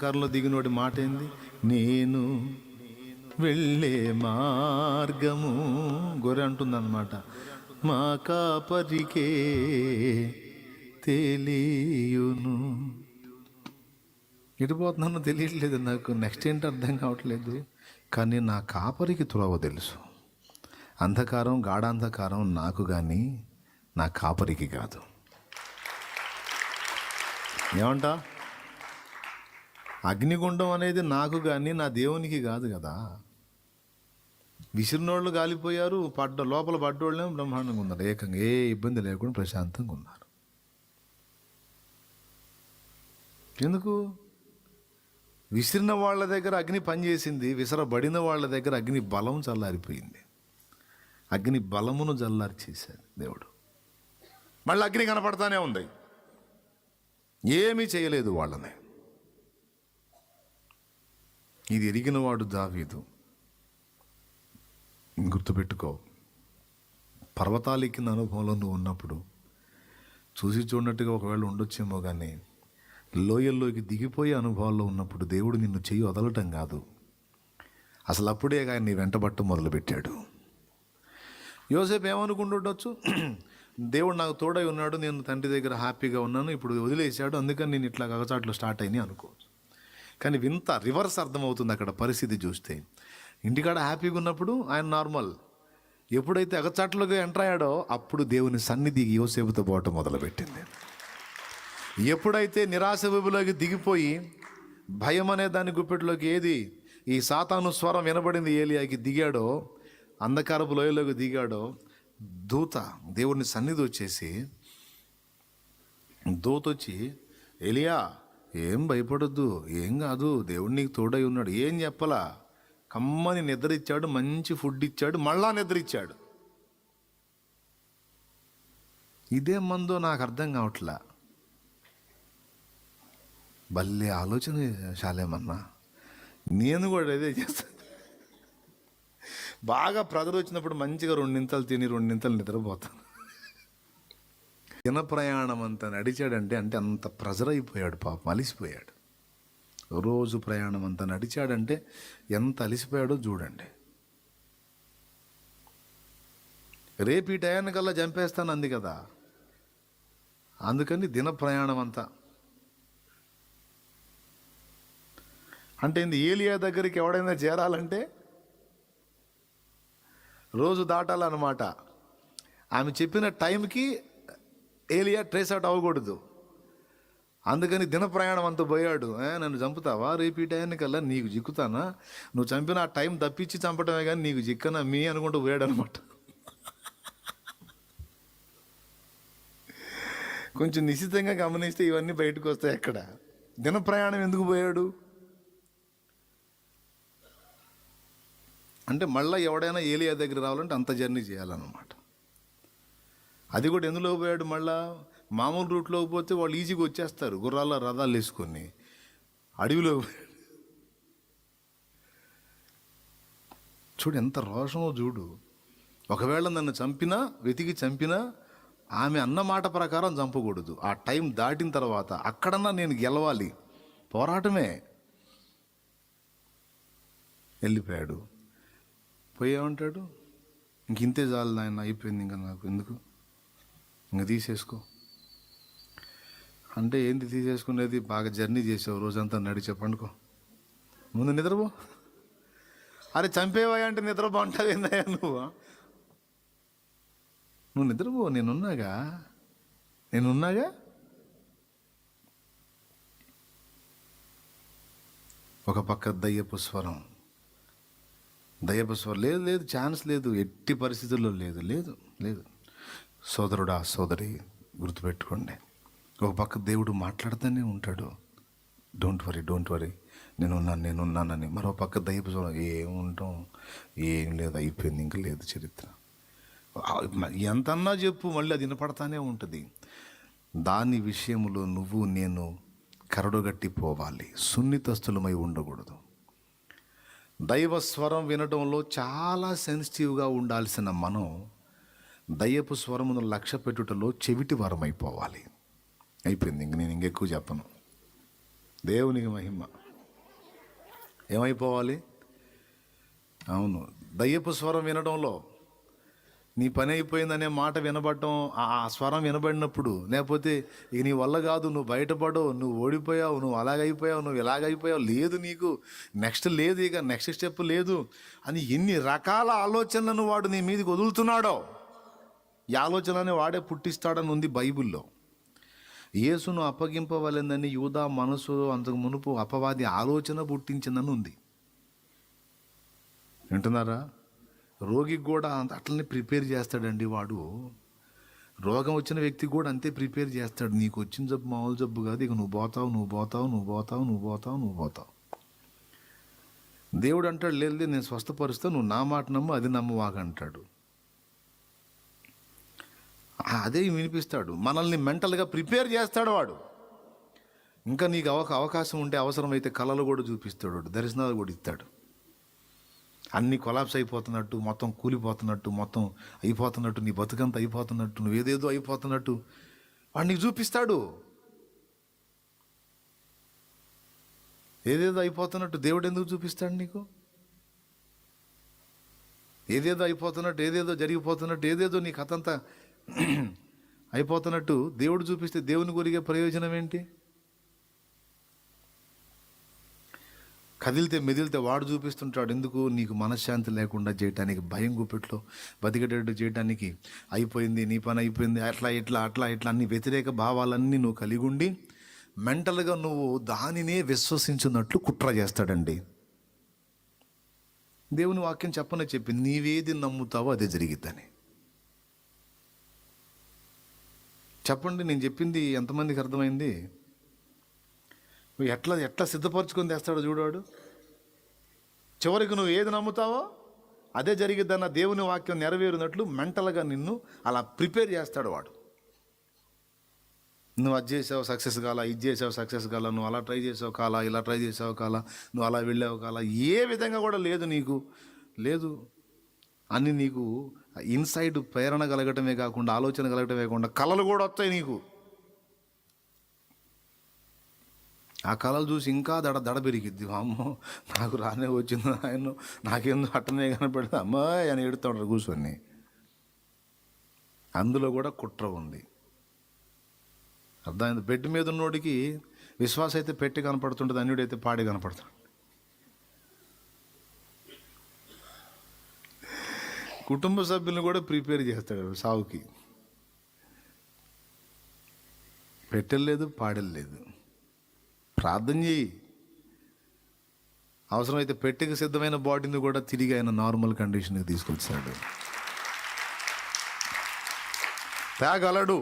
కారులో దిగినోడి మాట ఏంది? నేను వెళ్ళే మార్గము గొర్రె అంటుందన్నమాట, మా కాపరికే తెలియును. ఎటుపోతున్నానో తెలియట్లేదు నాకు, నెక్స్ట్ ఏంటి అర్థం కావట్లేదు. కానీ నా కాపరికి త్రోవ తెలుసు. అంధకారం గాఢాంధకారం నాకు కానీ నా కాపరికి కాదు. ఏమంటా? అగ్నిగుండం అనేది నాకు కానీ నా దేవునికి కాదు కదా. విసిరినోళ్ళు గాలిపోయారు, లోపల పడ్డోళ్ళేమో బ్రహ్మాండంగా ఉన్నారు, ఏకంగా ఏ ఇబ్బంది లేకుండా ప్రశాంతంగా ఉన్నారు. ఎందుకు? విసిరిన వాళ్ళ దగ్గర అగ్ని పనిచేసింది, విసరబడిన వాళ్ళ దగ్గర అగ్ని బలం చల్లారిపోయింది. అగ్ని బలమును చల్లార్చేశాడు దేవుడు. మళ్ళీ అగ్ని కనపడతానే ఉంది, ఏమీ చేయలేదు వాళ్ళని. ఇది ఎరిగినవాడు దావీదు. గుర్తుపెట్టుకో, పర్వతాలు ఎక్కిన అనుభవంలో నువ్వు ఉన్నప్పుడు చూసి చూడనట్టుగా ఒకవేళ ఉండొచ్చేమో, కానీ లోయల్లోకి దిగిపోయే అనుభవాల్లో ఉన్నప్పుడు దేవుడు నిన్ను చెయ్యి వదలటం కాదు, అసలు అప్పుడే ఆయన నీ వెంటబట్టు మొదలుపెట్టాడు. యోసేపు ఏమనుకుంటుండొచ్చు, దేవుడు నాకు తోడై ఉన్నాడు, నేను తండ్రి దగ్గర హ్యాపీగా ఉన్నాను, ఇప్పుడు వదిలేశాడు, అందుకని నేను ఇట్లా అగచాట్లు స్టార్ట్ అయినాయి అనుకోవచ్చు. కానీ వింత రివర్స్ అర్థమవుతుంది అక్కడ పరిస్థితి చూస్తే. ఇంటికాడ హ్యాపీగా ఉన్నప్పుడు ఆయన నార్మల్, ఎప్పుడైతే అగచాట్లుగా ఎంటర్ అయ్యాడో అప్పుడు దేవుని సన్నిధికి యోసేపుతో పోవటం మొదలుపెట్టింది. ఎప్పుడైతే నిరాశ విభులోకి దిగిపోయి భయం అనే దాని గుప్పెట్లోకి ఏది ఈ సాతాను స్వరం వినబడింది ఏలియాకి దిగాడో, అంధకారపు లోయలోకి దిగాడో, దూత దేవుని సన్నిధి వచ్చేసి దూతొచ్చి, ఏలియా ఏం భయపడొద్దు, ఏం కాదు, దేవుడు నీకు తోడై ఉన్నాడు, ఏం చెప్పలా, కమ్మని నిద్ర ఇచ్చాడు, మంచి ఫుడ్ ఇచ్చాడు, మళ్ళా నిద్ర ఇచ్చాడు. ఇదే మందో నాకు అర్థం కావట్లా. భలే ఆలోచన శాలేమన్నా, నేను కూడా అదే చేస్తాను. బాగా ప్రెజర్ వచ్చినప్పుడు మంచిగా 2 నింతలు తిని 2 నింతలు నిద్రపోతాను. దిన ప్రయాణం అంతా నడిచాడంటే అంటే అంత ప్రెజర్ అయిపోయాడు, పాపం అలిసిపోయాడు. రోజు ప్రయాణం అంతా నడిచాడంటే ఎంత అలిసిపోయాడో చూడండి. రేపు ఈ టయానికల్లా చంపేస్తాను అంది కదా, అందుకని దిన ప్రయాణం అంతా అంటే ఏలియా దగ్గరికి ఎవడైనా చేరాలంటే రోజు దాటాలన్నమాట. ఆమె చెప్పిన టైంకి ఏలియా ట్రేస్ అవుట్ అవ్వకూడదు, అందుకని దిన ప్రయాణం అంతా పోయాడు. నన్ను చంపుతావా రేపు ఈ టైంకల్లా, నీకు చిక్కుతానా, నువ్వు చంపిన ఆ టైం తప్పించి చంపటమే కానీ నీకు చిక్కనా మీ అనుకుంటూ పోయాడు అనమాట. కొంచెం నిశ్చితంగా గమనిస్తే ఇవన్నీ బయటకు వస్తాయి. ఎక్కడ దిన ప్రయాణం ఎందుకు పోయాడు అంటే మళ్ళీ ఎవడైనా ఏలియా దగ్గర రావాలంటే అంత జర్నీ చేయాలన్నమాట. అది కూడా ఎందులో పోయాడు, మళ్ళా మామూలు రూట్లో పోతే వాళ్ళు ఈజీగా వచ్చేస్తారు, గుర్రాల రథాలు వేసుకొని. అడవిలో చూడు ఎంత రోషమో చూడు. ఒకవేళ నన్ను చంపినా, వెతికి చంపినా, ఆమె అన్న మాట ప్రకారం చంపకూడదు. ఆ టైం దాటిన తర్వాత అక్కడన్నా నేను గెలవాలి, పోరాటమే. వెళ్ళిపోయాడు. పోయామంటాడు, ఇంక ఇంతే చాలు నాయన, అయిపోయింది, ఇంకా నాకు ఎందుకు, ఇంక తీసేసుకో అంటే ఏంటి తీసేసుకునేది, బాగా జర్నీ చేసావు, రోజంతా నడిచే, పండుకో, ముందు నిద్రపో. అరే చంపేవా అంటే నిద్ర బాగుంటుంది ఏందయ్యా, నువ్వు నిద్రపో, నేనున్నాగా. ఒక పక్క దయ్యపు స్వరం, లేదు, ఛాన్స్ లేదు, ఎట్టి పరిస్థితుల్లో లేదు. సోదరుడా, సోదరి, గుర్తుపెట్టుకోండి, ఒక పక్క దేవుడు మాట్లాడుతూనే ఉంటాడు, డోంట్ వరీ నేనున్నానని. మరో పక్క దయ్యపు స్వరం, ఏముంటాం, ఏం లేదు, అయిపోయింది, ఇంకా లేదు చరిత్ర. ఎంతన్నా చెప్పు, మళ్ళీ అది వినపడతానే ఉంటుంది. దాని విషయంలో నువ్వు నేను కరడుగట్టిపోవాలి, సున్నితస్తులమై ఉండకూడదు. దైవస్వరం వినడంలో చాలా సెన్సిటివ్గా ఉండాల్సిన మనం దయ్యపు స్వరమును లక్ష్య పెట్టుటలో చెవిటి వరమైపోవాలి. అయిపోయింది, ఇంక నేను ఇంకెక్కువ చెప్పను. దేవునికి మహిమ. ఏమైపోవాలి? అవును, దయ్యపు స్వరం వినడంలో నీ పని అయిపోయిందనే మాట వినబడటం, ఆ స్వరం వినబడినప్పుడు, లేకపోతే ఇక నీ వల్ల కాదు, నువ్వు బయటపడవు, నువ్వు ఓడిపోయావు, నువ్వు అలాగైపోయావు, నువ్వు ఇలాగైపోయావు, లేదు నీకు నెక్స్ట్ లేదు, ఇక నెక్స్ట్ స్టెప్ లేదు అని ఎన్ని రకాల ఆలోచనలను వాడు నీ మీదకి వదులుతున్నాడో, ఈ ఆలోచనని వాడే పుట్టిస్తాడని ఉంది బైబిల్లో. యేసును అప్పగింపవలెందని యూదా మనసు అంతకు మునుపు అపవాది ఆలోచన పుట్టించిందని ఉంది. వింటున్నారా? రోగికి కూడా అట్లనే ప్రిపేర్ చేస్తాడండి వాడు. రోగం వచ్చిన వ్యక్తికి కూడా అంతే ప్రిపేర్ చేస్తాడు. నీకు వచ్చిన జబ్బు మామూలు జబ్బు కాదు, ఇక నువ్వు పోతావు, నువ్వు పోతావు, నువ్వు పోతావు, నువ్వు పోతావు, నువ్వు పోతావు. దేవుడు అంటాడు, లేదు నేను స్వస్థపరుస్తా, నువ్వు నా మాట నమ్ము, అది నమ్మవాగా అంటాడు. అదే వినిపిస్తాడు, మనల్ని మెంటల్గా ప్రిపేర్ చేస్తాడు వాడు. ఇంకా నీకు అవకాశం ఉంటే అవసరమైతే కళలు కూడా చూపిస్తాడు, దర్శనాలు కూడా ఇస్తాడు. అన్నీ కొలాప్స్ అయిపోతున్నట్టు, మొత్తం కూలిపోతున్నట్టు, మొత్తం అయిపోతున్నట్టు, నీ బతుకంతా అయిపోతున్నట్టు, నువ్వు ఏదేదో అయిపోతున్నట్టు వాడు నీకు చూపిస్తాడు. ఏదేదో అయిపోతున్నట్టు దేవుడు ఎందుకు చూపిస్తాడు నీకు? ఏదేదో అయిపోతున్నట్టు, ఏదేదో జరిగిపోతున్నట్టు, ఏదేదో నీ కథంతా అయిపోతున్నట్టు దేవుడు చూపిస్తే దేవుని గురిగే ప్రయోజనం ఏంటి? కదిలితే మెదిలితే వాడు చూపిస్తుంటాడు. ఎందుకు? నీకు మనశ్శాంతి లేకుండా చేయటానికి, భయం గుప్పెట్లో బతికేటట్టు చేయటానికి. అయిపోయింది, నీ పని అయిపోయింది, అట్లా ఇట్లా అట్లా ఇట్లా అన్ని వ్యతిరేక భావాలన్నీ నువ్వు కలిగి ఉండి మెంటల్గా నువ్వు దానినే విశ్వసించినట్లు కుట్ర చేస్తాడండి. దేవుని వాక్యం చెప్పనే చెప్పి, నీవేది నమ్ముతావో అదే జరిగిద్దని. చెప్పండి, నేను చెప్పింది ఎంతమందికి అర్థమైంది? ఎట్లా ఎట్లా సిద్ధపరచుకొని తెస్తాడో చూడాడు. చివరికి నువ్వు ఏది నమ్ముతావో అదే జరిగిద్దన్న దేవుని వాక్యం నెరవేరినట్లు మెంటల్గా నిన్ను అలా ప్రిపేర్ చేస్తాడు వాడు. నువ్వు అది చేసావు సక్సెస్ కాలా, ఇది చేసావు సక్సెస్ కాలా, నువ్వు అలా ట్రై చేసావు కాలా, ఇలా ట్రై చేసావు కాలా, నువ్వు అలా వెళ్ళావు కాలా, ఏ విధంగా కూడా లేదు నీకు, లేదు అని నీకు ఇన్సైడ్ ప్రేరణ కలగటమే కాకుండా, ఆలోచన కలగటమే కాకుండా కళలు కూడా వస్తాయి నీకు. ఆ కళలు చూసి ఇంకా దడ పెరిగిద్ది. అమ్మో నాకు రానే వచ్చింది ఆయన, నాకేందో అట్టనే కనపడితే అమ్మాయి అని ఎడుతాడు కూర్చొని. అందులో కూడా కుట్ర ఉంది. అర్థమైంది? బెడ్ మీద ఉన్నోడికి విశ్వాసం అయితే పెట్టి కనపడుతుంటుంది, అన్యుడైతే పాడి కనపడుతుంది. కుటుంబ సభ్యులను కూడా ప్రిపేర్ చేస్తాడు సావుకి. పెట్టలేదు, పాడలేదు. ప్రార్థన చేయి, అవసరమైతే పెట్టెకి సిద్ధమైన బాడీని కూడా తిరిగి ఆయన నార్మల్ కండిషన్కి తీసుకొచ్చాడు. తేగలడు.